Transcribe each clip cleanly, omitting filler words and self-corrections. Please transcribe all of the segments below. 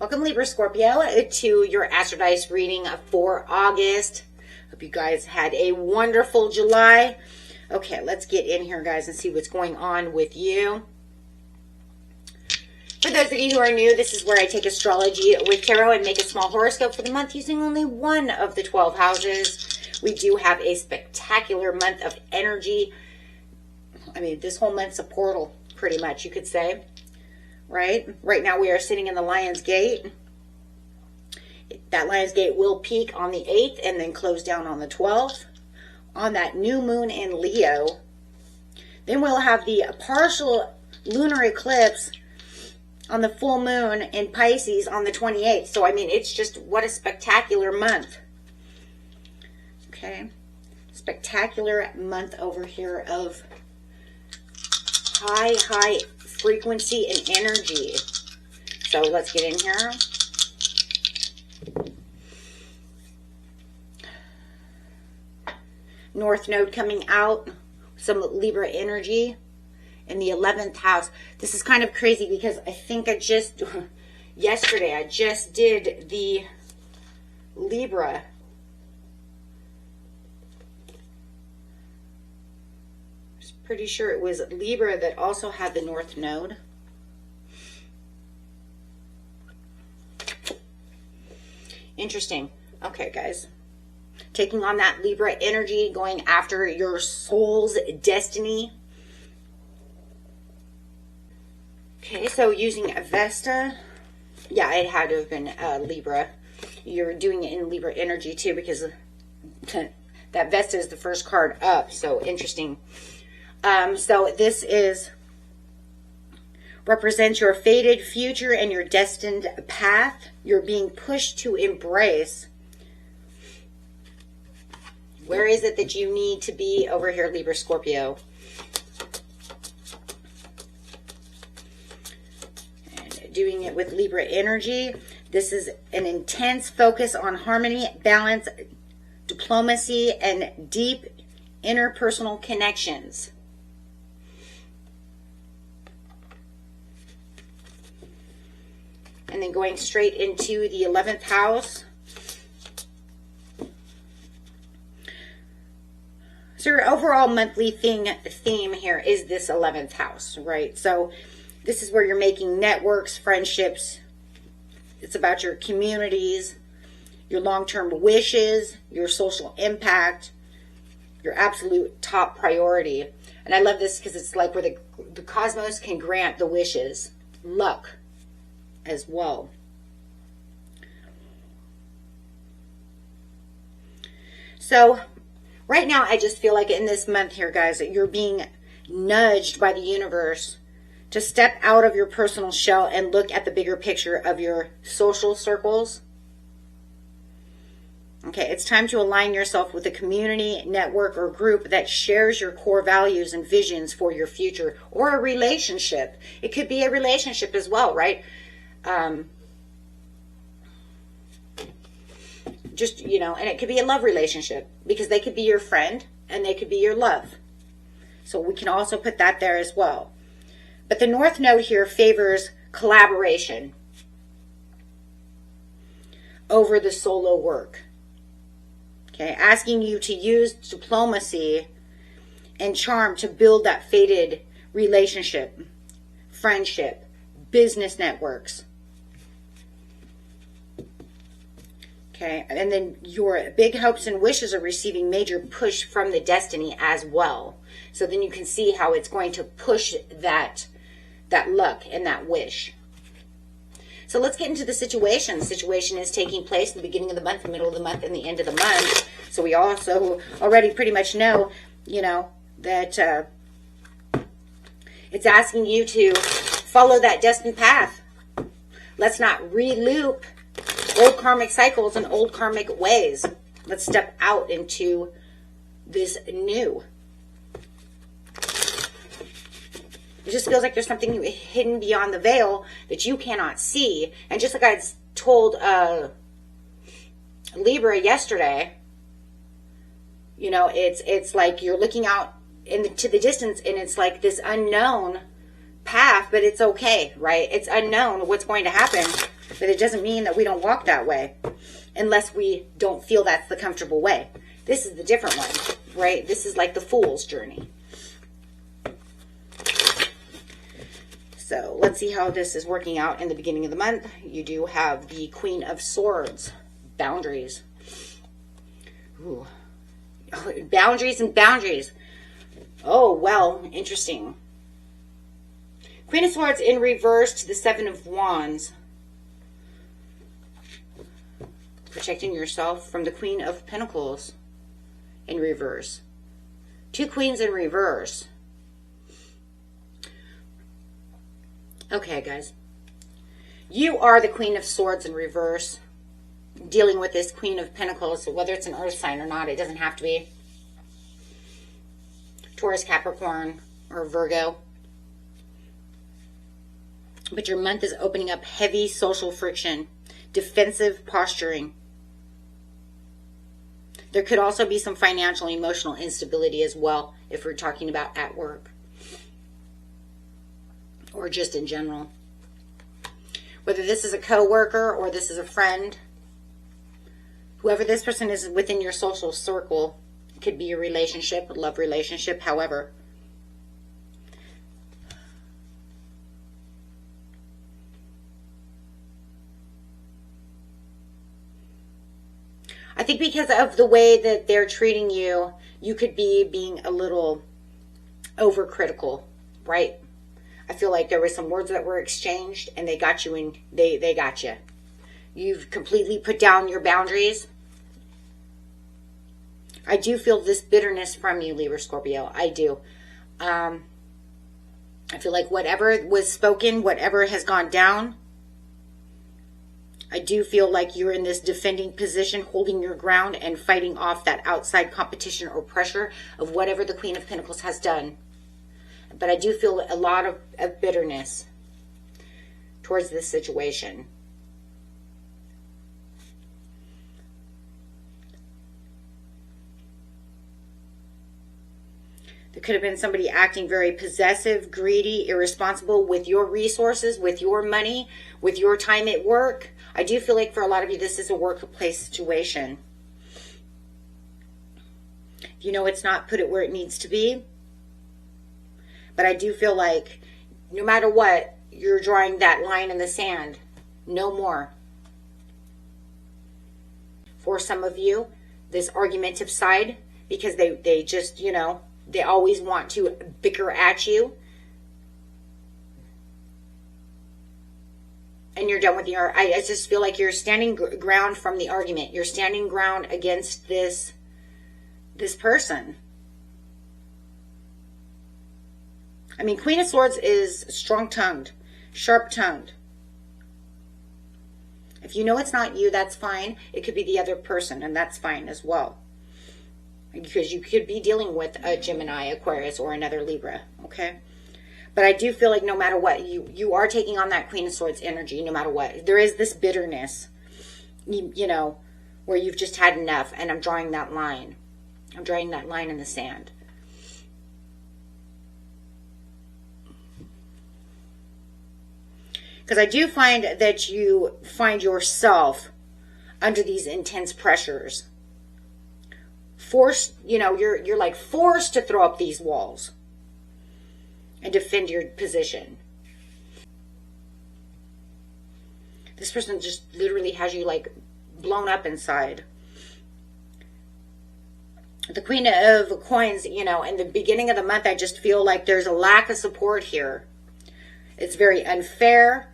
Welcome, Libra Scorpio, to your Astrodice reading for August. Hope you guys had a wonderful July. Okay, let's get in here, guys, and see what's going on with you. For those of you who are new, this is where I take astrology with tarot and make a small horoscope for the month using only one of the 12 houses. We do have a spectacular month of energy. I mean, this whole month's a portal, pretty much, you could say. Right now we are sitting in the Lion's Gate. That Lion's Gate will peak on the 8th and then close down on the 12th. On that new moon in Leo. Then we'll have the partial lunar eclipse on the full moon in Pisces on the 28th. So, I mean, it's just, what a spectacular month. Okay. Spectacular month over here of high frequency and energy. So let's get in here. North Node coming out, some Libra energy in the 11th house. This is kind of crazy because I think yesterday I just did the Libra. Pretty sure it was Libra that also had the North Node. Interesting. Okay, guys. Taking on that Libra energy, going after your soul's destiny. Okay, so using Vesta. Yeah, it had to have been Libra. You're doing it in Libra energy too, because that Vesta is the first card up. So interesting. So this represents your fated future and your destined path. You're being pushed to embrace. Where is it that you need to be over here, Libra Scorpio? And doing it with Libra energy. This is an intense focus on harmony, balance, diplomacy, and deep interpersonal connections. And then going straight into the 11th house. So your overall monthly theme here is this 11th house, right? So this is where you're making networks, friendships. It's about your communities, your long-term wishes, your social impact, your absolute top priority. And I love this because it's like where the cosmos can grant the wishes. Luck as well. So right now I just feel like in this month here, guys, that you're being nudged by the universe to step out of your personal shell and look at the bigger picture of your social circles. Okay, it's time to align yourself with a community, network, or group that shares your core values and visions for your future, or a relationship. It could be a relationship as well, right? Just, you know, and it could be a love relationship because they could be your friend and they could be your love. So we can also put that there as well. But the North Node here favors collaboration over the solo work. Okay, asking you to use diplomacy and charm to build that fated relationship, friendship, business networks. Okay, and then your big hopes and wishes are receiving major push from the destiny as well. So then you can see how it's going to push that luck and that wish. So let's get into the situation. The situation is taking place in the beginning of the month, the middle of the month, and the end of the month. So we also already pretty much know, you know, that it's asking you to follow that destined path. Let's not re-loop old karmic cycles and old karmic ways. Let's step out into this new. It just feels like there's something hidden beyond the veil that you cannot see. And just like I told Libra yesterday, you know, it's like you're looking out into the distance and it's like this unknown path, but it's okay, right? It's unknown what's going to happen, but But it doesn't mean that we don't walk that way unless we don't feel that's the comfortable way. This is the different one, right? This is like the fool's journey. So let's see how this is working out in the beginning of the month. You do have the Queen of Swords, boundaries. Ooh. Boundaries and boundaries. Oh, well, interesting. Queen of Swords in reverse to the Seven of Wands. Protecting yourself from the Queen of Pentacles in reverse. Two queens in reverse. Okay, guys. You are the Queen of Swords in reverse. Dealing with this Queen of Pentacles, whether it's an earth sign or not, it doesn't have to be. Taurus, Capricorn, or Virgo. But your month is opening up heavy social friction, defensive posturing. There could also be some financial, emotional instability as well, if we're talking about at work. Or just in general. Whether this is a coworker or this is a friend, whoever this person is within your social circle, could be a relationship, a love relationship, however. I think because of the way that they're treating you, you could be being a little overcritical, right? I feel like there were some words that were exchanged and they got you in, they got you. You've completely put down your boundaries. I do feel this bitterness from you, Libra, Scorpio. I do. I feel like whatever was spoken, whatever has gone down, I do feel like you're in this defending position, holding your ground and fighting off that outside competition or pressure of whatever the Queen of Pentacles has done. But I do feel a lot of bitterness towards this situation. There could have been somebody acting very possessive, greedy, irresponsible with your resources, with your money, with your time at work. I do feel like for a lot of you, this is a workplace situation. You know it's not, put it where it needs to be. But I do feel like no matter what, you're drawing that line in the sand. No more. For some of you, this argumentative side, because they just, you know, they always want to bicker at you. And you're done with the argument. I just feel like you're standing ground from the argument. You're standing ground against this person. I mean, Queen of Swords is strong-tongued, sharp-tongued. If you know it's not you, that's fine. It could be the other person, and that's fine as well. Because you could be dealing with a Gemini, Aquarius, or another Libra, okay? But I do feel like no matter what, you are taking on that Queen of Swords energy, no matter what. There is this bitterness, you know, where you've just had enough, and I'm drawing that line. I'm drawing that line in the sand. Because I do find that you find yourself under these intense pressures. Forced, you know, you're like forced to throw up these walls and defend your position. This person just literally has you like blown up inside. The Queen of Coins, you know, in the beginning of the month, I just feel like there's a lack of support here. It's very unfair.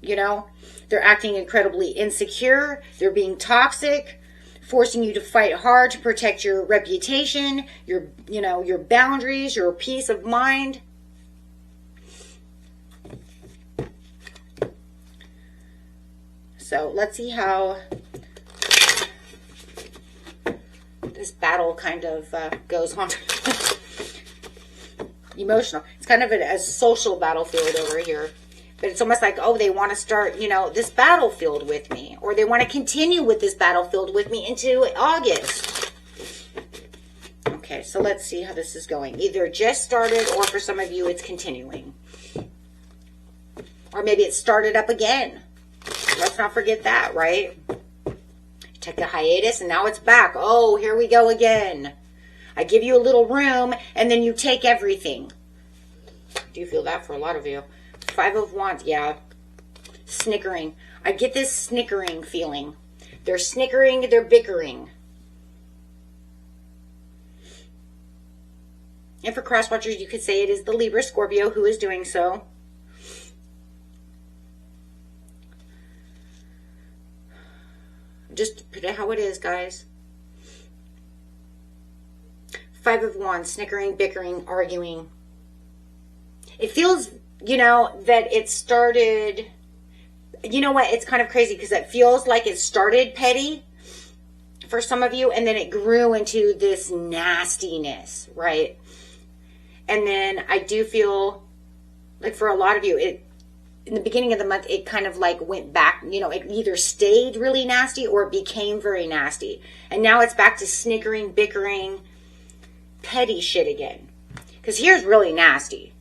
You know, they're acting incredibly insecure. They're being toxic, forcing you to fight hard to protect your reputation, your, you know, your boundaries, your peace of mind. So let's see how this battle kind of goes on. Emotional. It's kind of a social battlefield over here. But it's almost like, oh, they want to start, you know, this battlefield with me. Or they want to continue with this battlefield with me into August. Okay, so let's see how this is going. Either just started or for some of you it's continuing. Or maybe it started up again. Let's not forget that, right? Took a hiatus and now it's back. Oh, here we go again. I give you a little room and then you take everything. I do feel that for a lot of you. 5 of Wands, yeah. Snickering. I get this snickering feeling. They're snickering, they're bickering. And for cross watchers, you could say it is the Libra Scorpio who is doing so. Just put it how it is, guys. 5 of Wands, snickering, bickering, arguing. It feels, you know, that it started, you know what, it's kind of crazy because it feels like it started petty for some of you and then it grew into this nastiness, right? And then I do feel like for a lot of you, it, in the beginning of the month, it kind of like went back, you know, it either stayed really nasty or it became very nasty. And now it's back to snickering, bickering, petty shit again. Because here's really nasty,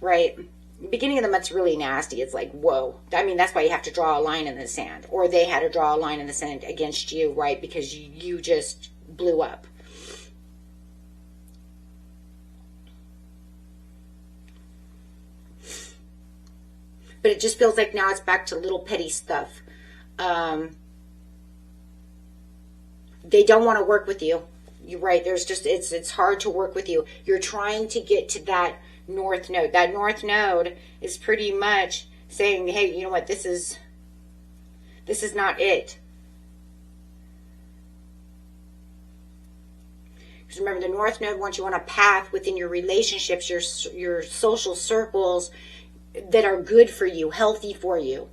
right? The beginning of the month's really nasty. It's like, whoa. I mean, that's why you have to draw a line in the sand. Or they had to draw a line in the sand against you, right? Because you just blew up. But it just feels like now it's back to little petty stuff. They don't want to work with you. You're right. There's just, it's hard to work with you. You're trying to get to that North Node. That North Node is pretty much saying, hey, you know what? This is not it. Because remember, the North Node wants you on a path within your relationships, your social circles, that are good for you, healthy for you.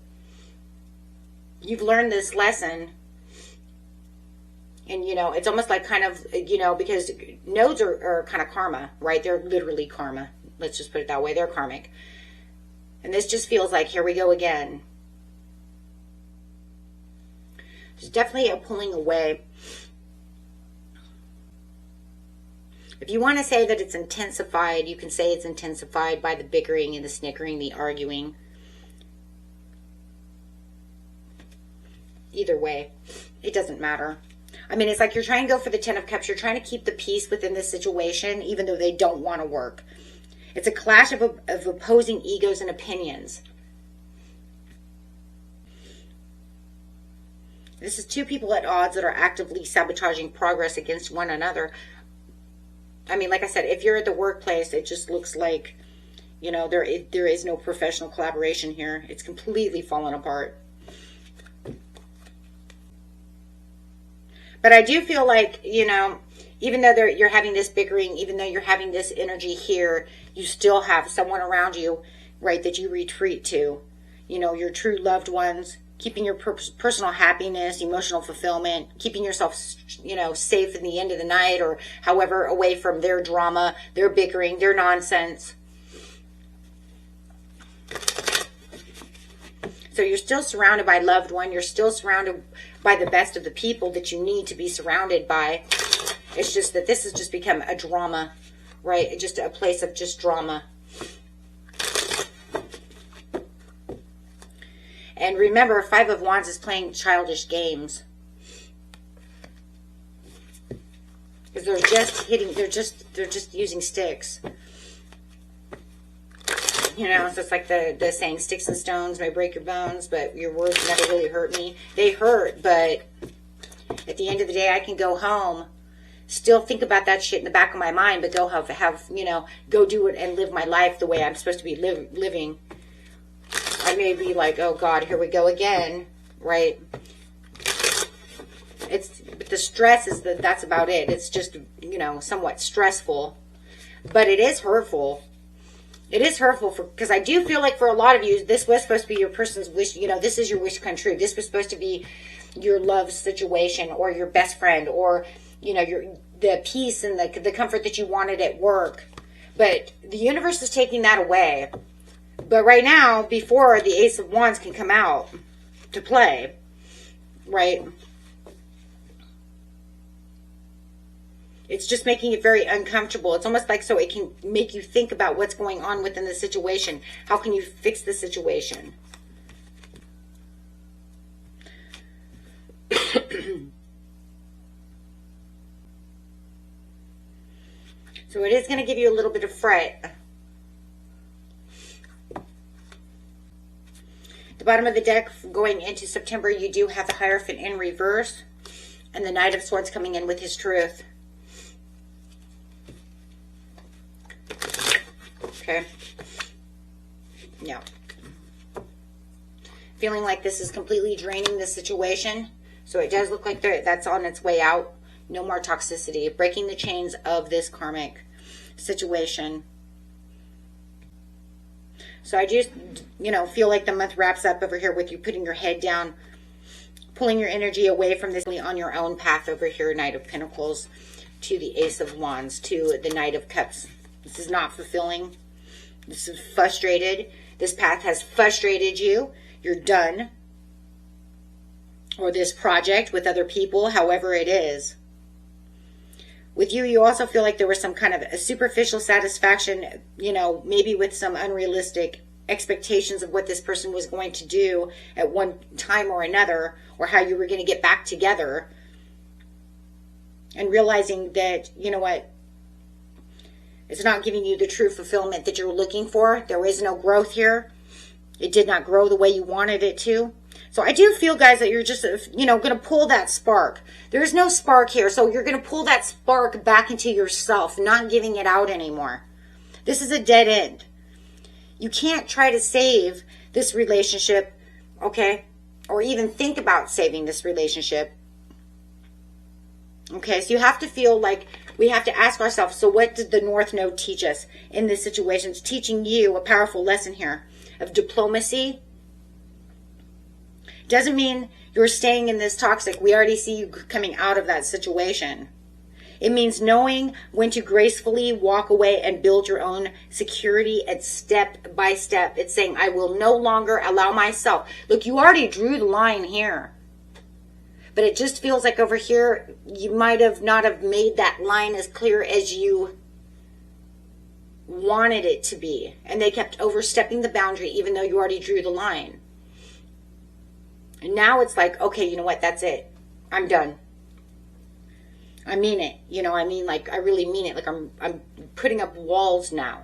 You've learned this lesson. And, you know, it's almost like kind of, you know, because nodes are kind of karma, right? They're literally karma. Let's just put it that way. They're karmic. And this just feels like, here we go again. There's definitely a pulling away. If you want to say that it's intensified, you can say it's intensified by the bickering and the snickering, the arguing. Either way, it doesn't matter. I mean, it's like you're trying to go for the 10 of Cups. You're trying to keep the peace within this situation, even though they don't want to work. It's a clash of opposing egos and opinions. This is two people at odds that are actively sabotaging progress against one another. I mean, like I said, if you're at the workplace, it just looks like, you know, there is no professional collaboration here. It's completely fallen apart. But I do feel like, you know, even though you're having this bickering, even though you're having this energy here, you still have someone around you, right, that you retreat to. You know, your true loved ones, keeping your personal happiness, emotional fulfillment, keeping yourself, you know, safe in the end of the night or however away from their drama, their bickering, their nonsense. So you're still surrounded by loved one. You're still surrounded by the best of the people that you need to be surrounded by. It's just that this has just become a drama, right? Just a place of just drama. And remember, 5 of Wands is playing childish games. Because they're just hitting, they're just using sticks. You know, so it's like the saying, sticks and stones may break your bones, but your words never really hurt me. They hurt, but at the end of the day, I can go home, still think about that shit in the back of my mind, but go have you know, go do it and live my life the way I'm supposed to be living. I may be like, oh God, here we go again, right? But the stress is that's about it. It's just, you know, somewhat stressful, but it is hurtful. It is hurtful because I do feel like for a lot of you, this was supposed to be your person's wish. You know, this is your wish come true. This was supposed to be your love situation or your best friend or, you know, the peace and the comfort that you wanted at work. But the universe is taking that away. But right now, before the Ace of Wands can come out to play, right? It's just making it very uncomfortable. It's almost like so it can make you think about what's going on within the situation. How can you fix the situation? So it is going to give you a little bit of fret. The bottom of the deck going into September, you do have the Hierophant in reverse and the Knight of Swords coming in with his truth. Okay. Yeah. Feeling like this is completely draining the situation. So it does look like that's on its way out. No more toxicity. Breaking the chains of this karmic situation. So I just, feel like the month wraps up over here with you putting your head down, pulling your energy away from this on your own path over here, Knight of Pentacles, to the Ace of Wands, to the Knight of Cups. This is not fulfilling. This is frustrated. This path has frustrated you. You're done. Or this project with other people, however it is. With you, you also feel like there was some kind of a superficial satisfaction, maybe with some unrealistic expectations of what this person was going to do at one time or another, or how you were going to get back together. And realizing that, it's not giving you the true fulfillment that you're looking for. There is no growth here. It did not grow the way you wanted it to. So I do feel, guys, that you're just, going to pull that spark. There's no spark here. So you're going to pull that spark back into yourself, not giving it out anymore. This is a dead end. You can't try to save this relationship, okay? Or even think about saving this relationship. Okay, so you have to feel like we have to ask ourselves, so what did the North Node teach us in this situation? It's teaching you a powerful lesson here of diplomacy. Doesn't mean you're staying in this toxic. We already see you coming out of that situation. It means knowing when to gracefully walk away and build your own security at step by step. It's saying, I will no longer allow myself. Look, you already drew the line here. But it just feels like over here, you might have not have made that line as clear as you wanted it to be. And they kept overstepping the boundary, even though you already drew the line. And now it's like, okay, you know what? That's it. I'm done. I mean it. Like, I really mean it. Like, I'm putting up walls now.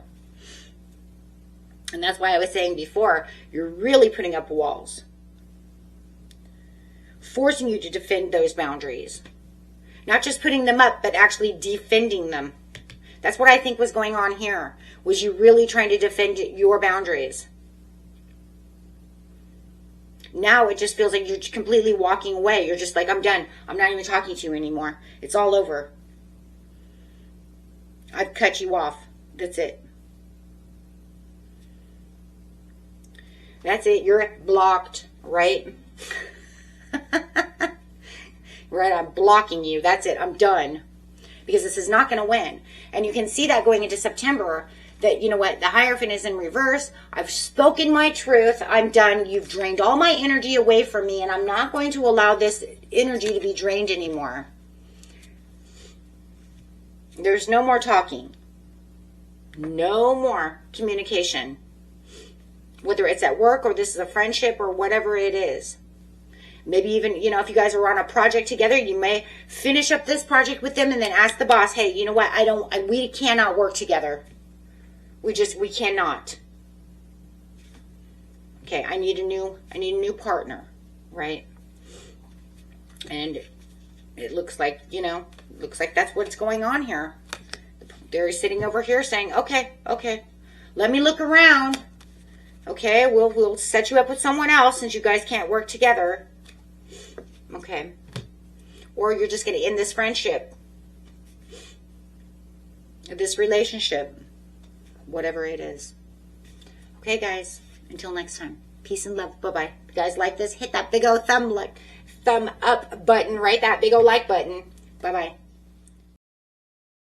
And that's why I was saying before, you're really putting up walls. Forcing you to defend those boundaries. Not just putting them up, but actually defending them. That's what I think was going on here. Was you really trying to defend your boundaries? Now it just feels like you're completely walking away. You're just like, I'm done. I'm not even talking to you anymore. It's all over. I've cut you off. That's it. That's it. You're blocked, right? Right, I'm blocking you. That's it. I'm done. Because this is not going to win. And you can see that going into September, that, the Hierophant is in reverse. I've spoken my truth. I'm done. You've drained all my energy away from me, and I'm not going to allow this energy to be drained anymore. There's no more talking. No more communication. Whether it's at work or this is a friendship or whatever it is. Maybe even, if you guys are on a project together, you may finish up this project with them and then ask the boss, hey, you know what? We cannot work together. We cannot. Okay, I need a new partner, right? And it looks like, that's what's going on here. They're sitting over here saying, okay, let me look around. Okay, we'll set you up with someone else since you guys can't work together. Okay. Or you're just going to end this friendship. This relationship. Whatever it is. Okay, guys. Until next time. Peace and love. Bye-bye. If you guys like this, hit that big old thumb up button. Right? That big old like button. Bye-bye.